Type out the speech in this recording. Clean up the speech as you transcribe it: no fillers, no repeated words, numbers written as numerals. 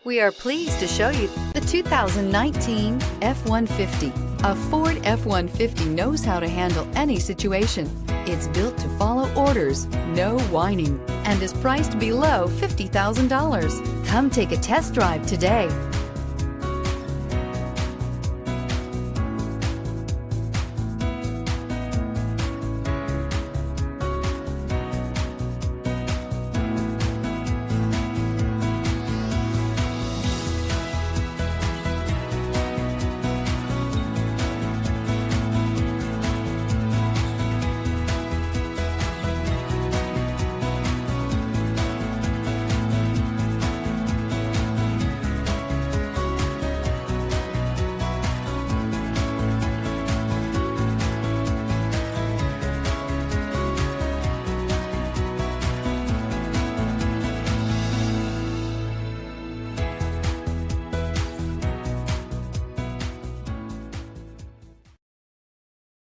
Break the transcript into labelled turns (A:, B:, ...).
A: We are pleased to show you the 2019 F-150. A Ford F-150 knows how to handle any situation. It's built to follow orders, no whining, and is priced below $50,000. Come take a test drive today.